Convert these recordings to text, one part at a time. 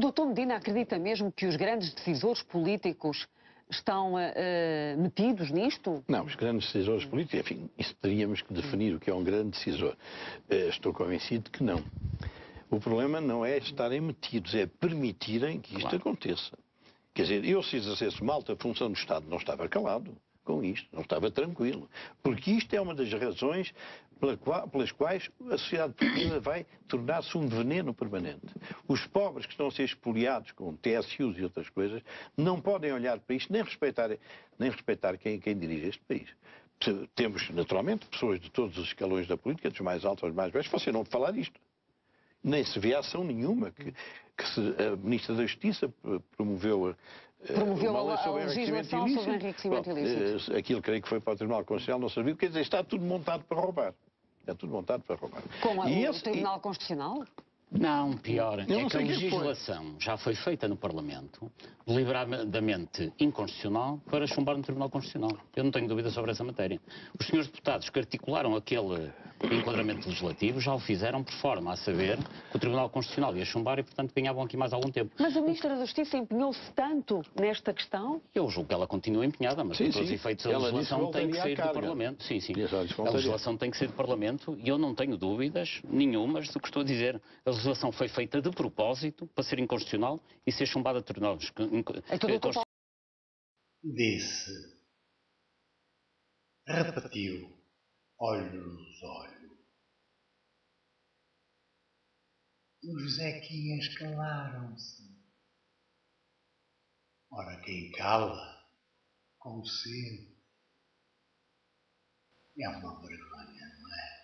O doutor Medina acredita mesmo que os grandes decisores políticos estão metidos nisto? Não, os grandes decisores políticos, enfim, isso teríamos que definir o que é um grande decisor. Estou convencido que não. O problema não é estarem metidos, é permitirem que isto aconteça. Quer dizer, eu se exercesse uma alta função do Estado não estava calado com isto, não estava tranquilo. Porque isto é uma das razões pelas quais a sociedade portuguesa vai tornar-se um veneno permanente. Os pobres que estão a ser expoliados com TSUs e outras coisas não podem olhar para isto nem respeitar quem dirige este país. Temos, naturalmente, pessoas de todos os escalões da política, dos mais altos aos mais baixos, você não falar disto. Nem se vê ação nenhuma que a Ministra da Justiça promoveu a legislação sobre enriquecimento ilícito. Aquilo creio que foi para o Tribunal Constitucional, não serviu. Quer dizer, está tudo montado para roubar. Está tudo montado para roubar. Com o Tribunal Constitucional? Não, pior, é que a legislação já foi feita no Parlamento, deliberadamente inconstitucional, para chumbar no Tribunal Constitucional. Eu não tenho dúvida sobre essa matéria. Os senhores deputados que articularam aquele enquadramento legislativo já o fizeram por forma a saber que o Tribunal Constitucional ia chumbar e, portanto, ganhavam aqui mais algum tempo. Mas a Ministra da Justiça empenhou-se tanto nesta questão? Eu julgo que ela continua empenhada, mas para os efeitos a legislação tem que sair do Parlamento. Sim, sim. A legislação tem que sair do Parlamento e eu não tenho dúvidas nenhumas do que estou a dizer. A legislação foi feita de propósito para ser inconstitucional e ser chumbada a tribunal. Disse, repetiu, olho nos olhos. Os Zequinhas calaram-se. Ora, quem cala, consente. É uma vergonha, não é?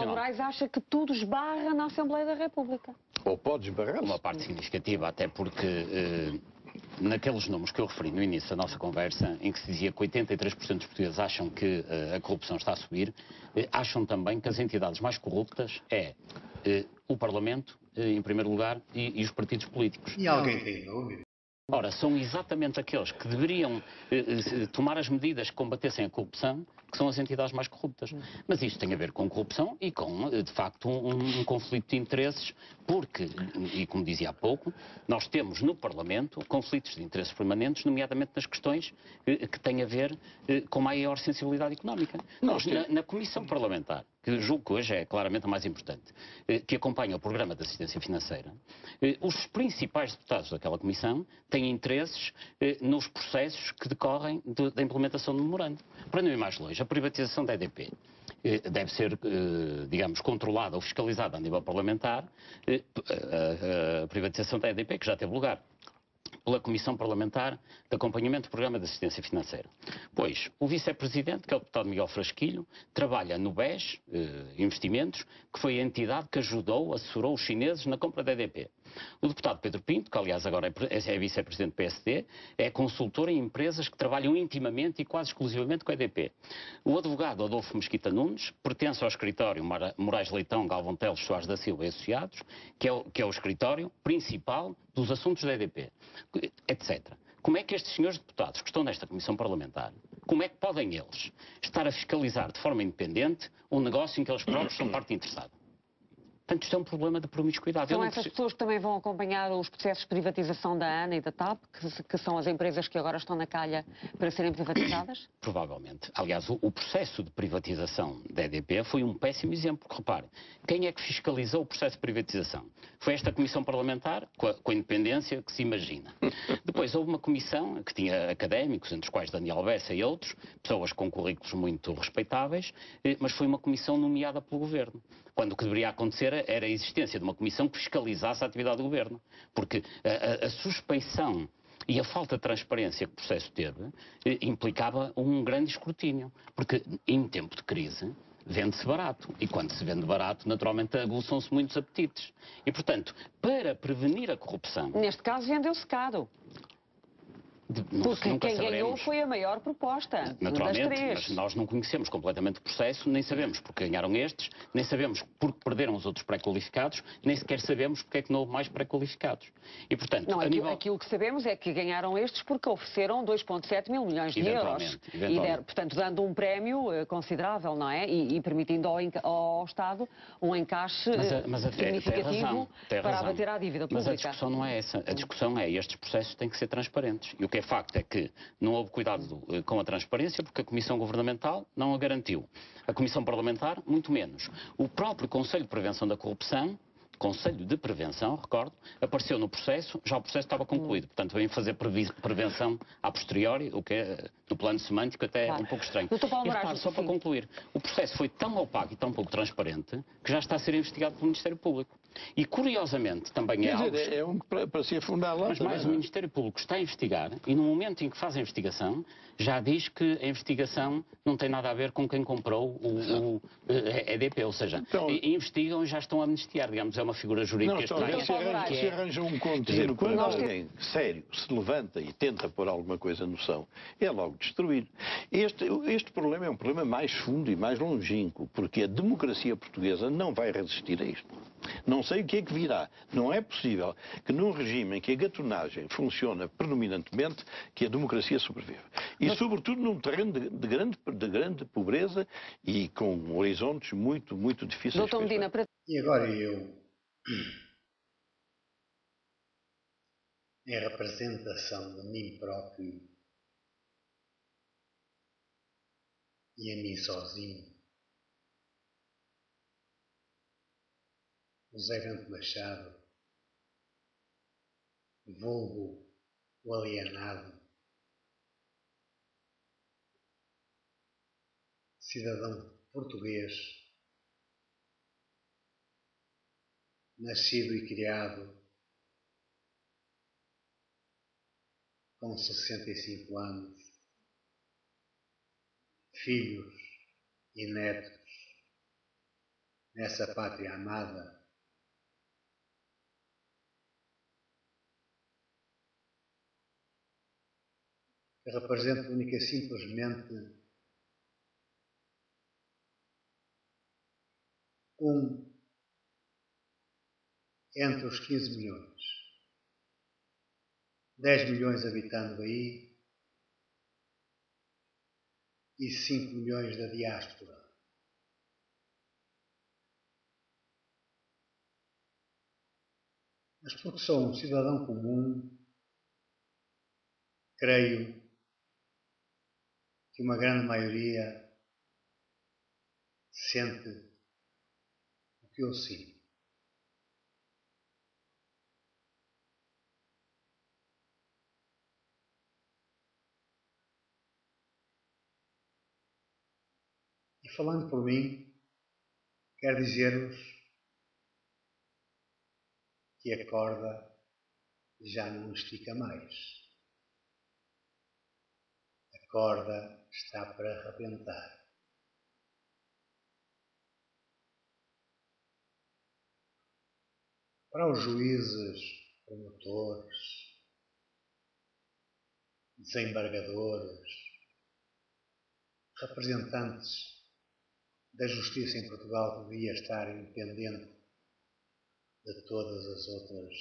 Moraes acha que tudo esbarra na Assembleia da República. Ou pode esbarrar? Uma parte significativa, até porque naqueles números que eu referi no início da nossa conversa, em que se dizia que 83% dos portugueses acham que a corrupção está a subir, acham também que as entidades mais corruptas é o Parlamento, em primeiro lugar, e os partidos políticos. E alguém tem dúvida? Ora, são exatamente aqueles que deveriam tomar as medidas que combatessem a corrupção, que são as entidades mais corruptas. Mas isto tem a ver com corrupção e com, de facto, um conflito de interesses, porque, e como dizia há pouco, nós temos no Parlamento conflitos de interesses permanentes, nomeadamente nas questões que têm a ver com maior sensibilidade económica. Nós, na Comissão Parlamentar, que julgo que hoje é claramente a mais importante, que acompanha o Programa de Assistência Financeira, os principais deputados daquela Comissão têm interesses nos processos que decorrem da implementação do memorando. Para não ir mais longe, a privatização da EDP deve ser, digamos, controlada ou fiscalizada a nível parlamentar, a privatização da EDP, que já teve lugar pela Comissão Parlamentar de Acompanhamento do Programa de Assistência Financeira. Pois, o vice-presidente, que é o deputado Miguel Frasquilho, trabalha no BES Investimentos, que foi a entidade que assessorou os chineses na compra da EDP. O deputado Pedro Pinto, que aliás agora é vice-presidente do PSD, é consultor em empresas que trabalham intimamente e quase exclusivamente com a EDP. O advogado Adolfo Mesquita Nunes pertence ao escritório Moraes Leitão, Galvão Teles, Soares da Silva e Associados, que é o escritório principal dos assuntos da EDP, etc. Como é que estes senhores deputados que estão nesta Comissão Parlamentar, como é que podem eles estar a fiscalizar de forma independente um negócio em que eles próprios são parte interessada? Portanto, isto é um problema de promiscuidade. São essas pessoas que também vão acompanhar os processos de privatização da ANA e da TAP, que são as empresas que agora estão na calha para serem privatizadas? Provavelmente. Aliás, o processo de privatização da EDP foi um péssimo exemplo. Repare, quem é que fiscalizou o processo de privatização? Foi esta Comissão Parlamentar, com a independência que se imagina. Depois houve uma comissão que tinha académicos, entre os quais Daniel Bessa e outros, pessoas com currículos muito respeitáveis, mas foi uma comissão nomeada pelo Governo. Quando o que deveria acontecer era a existência de uma comissão que fiscalizasse a atividade do Governo. Porque a suspeição e a falta de transparência que o processo teve implicava um grande escrutínio. Porque em tempo de crise vende-se barato. E quando se vende barato, naturalmente aguçam-se muitos apetites. E, portanto, para prevenir a corrupção... Neste caso, vendeu-se caro. Porque nunca quem ganhou saberemos. foi a maior proposta das Naturalmente, três. mas nós não conhecemos completamente o processo, nem sabemos porque ganharam estes, nem sabemos porque perderam os outros pré-qualificados, nem sequer sabemos porque é que não houve mais pré-qualificados. E, portanto, Não, a nível... aquilo que sabemos é que ganharam estes porque ofereceram 2,7 mil milhões de euros. Eventualmente. Portanto, dando um prémio considerável, não é? E permitindo ao Estado um encaixe Mas até significativo tem para razão. abater à dívida pública. Mas a discussão não é essa. A discussão é estes processos têm que ser transparentes. E o que é facto é que não houve cuidado com a transparência porque a Comissão Governamental não a garantiu. A Comissão Parlamentar, muito menos. O próprio Conselho de Prevenção da Corrupção, Conselho de Prevenção, recordo, apareceu no processo, já o processo estava concluído. Portanto, vem fazer prevenção a posteriori, o que é, do plano semântico, até um pouco estranho. Dr. Paulo E repare, Moraes, só para concluir, o processo foi tão opaco e tão pouco transparente que já está a ser investigado pelo Ministério Público. E, curiosamente, também é algo... É um para se afundar lá. Mas mais, o Ministério Público está a investigar e no momento em que faz a investigação já diz que a investigação não tem nada a ver com quem comprou o EDP, ou seja, Então, investigam e já estão a amnistiar, digamos, é uma figura jurídica não, então, estranha. se arranja um contínuo quando alguém sério se levanta e tenta pôr alguma coisa no chão, é logo destruir. Este problema é um problema mais fundo e mais longínquo, porque a democracia portuguesa não vai resistir a isto. Não sei o que é que virá. Não é possível que num regime em que a gatunagem funciona predominantemente, que a democracia sobreviva. E sobretudo num terreno de grande pobreza e com horizontes muito, muito difíceis. Dr. Medina, para... E agora eu, em representação de mim próprio e a mim sozinho, José Bento Machado, vulgo o alienado, cidadão português, nascido e criado com 65 anos, filhos e netos nessa pátria amada, que representa única e simplesmente entre os 15 milhões, 10 milhões habitando aí e 5 milhões da diáspora. Mas porque sou um cidadão comum, creio que uma grande maioria sente o que eu sinto. E falando por mim, quero dizer-vos que a corda já não estica mais. A corda está para arrebentar. Para os juízes, promotores, desembargadores, representantes da justiça em Portugal que devia estar independente de todas as outras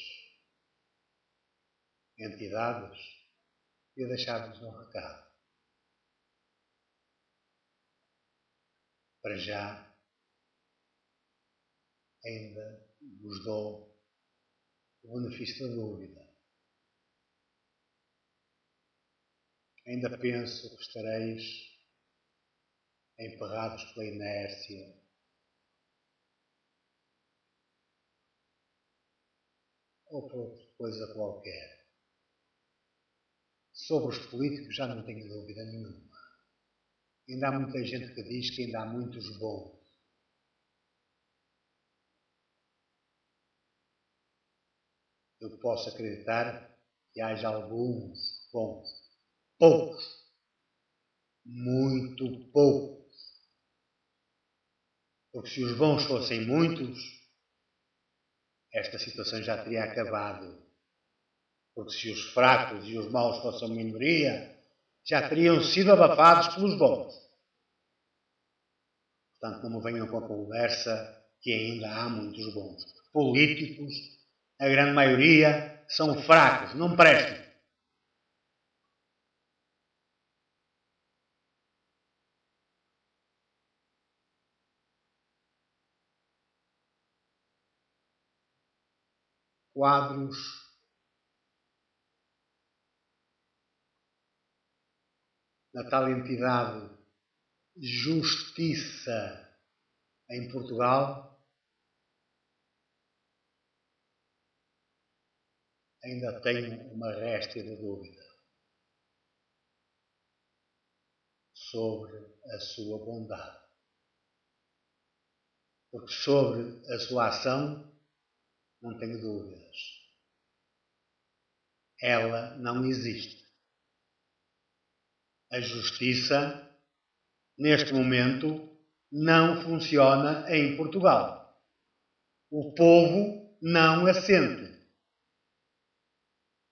entidades, e deixar-vos um recado. Para já, ainda vos dou o benefício da dúvida. Ainda penso que estareis emperrados pela inércia, ou por outra coisa qualquer. Sobre os políticos já não tenho dúvida nenhuma. Ainda há muita gente que diz que ainda há muitos bons. Eu posso acreditar que haja alguns bons. Poucos. Muito poucos. Porque se os bons fossem muitos, esta situação já teria acabado. Porque se os fracos e os maus fossem minoria, já teriam sido abafados pelos bons. Portanto, não me venham com a conversa que ainda há muitos bons. Políticos, a grande maioria, são fracos, não prestam. Quadros na tal entidade Justiça em Portugal, ainda tenho uma réstia de dúvida sobre a sua bondade. Porque sobre a sua ação não tenho dúvidas. Ela não existe. A justiça, neste momento, não funciona em Portugal. O povo não a sente.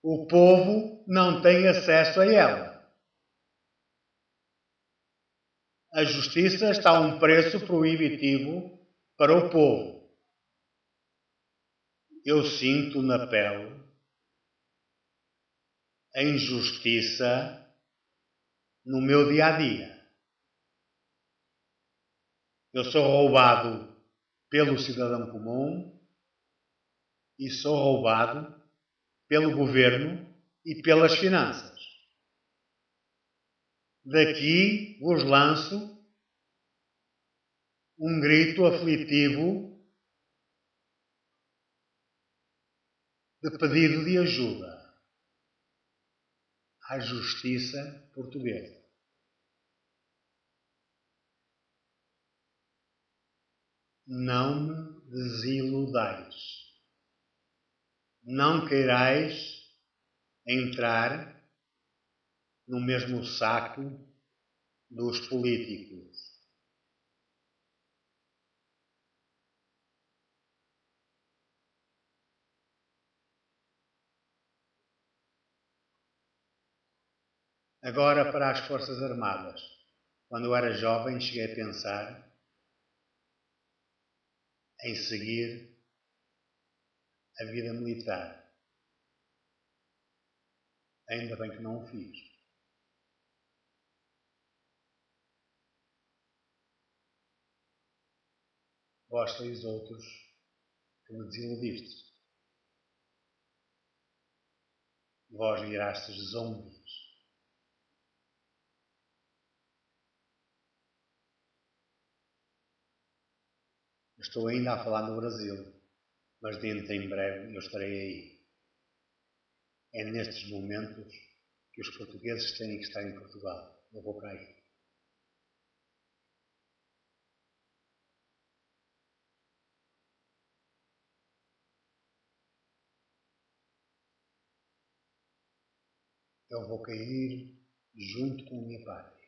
O povo não tem acesso a ela. A justiça está a um preço proibitivo para o povo. Eu sinto na pele a injustiça no meu dia-a-dia. Eu sou roubado pelo cidadão comum e sou roubado pelo governo e pelas finanças. Daqui vos lanço um grito aflitivo de pedido de ajuda à justiça portuguesa. Não me desiludais. Não queirais entrar no mesmo saco dos políticos. Agora para as Forças Armadas. Quando eu era jovem, cheguei a pensar em seguir a vida militar. Ainda bem que não o fiz. Vós sois outros que me desiludistes. Vós virastes zombies. Estou ainda a falar no Brasil, mas dentro em breve eu estarei aí. É nestes momentos que os portugueses têm que estar em Portugal. Eu vou para aí. Eu vou cair junto com a minha pátria.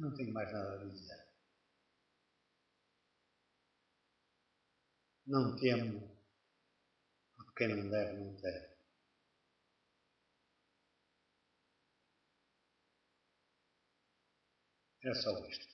Não tenho mais nada a dizer. Não temo, porque quem não deve, não deve. Era só isto.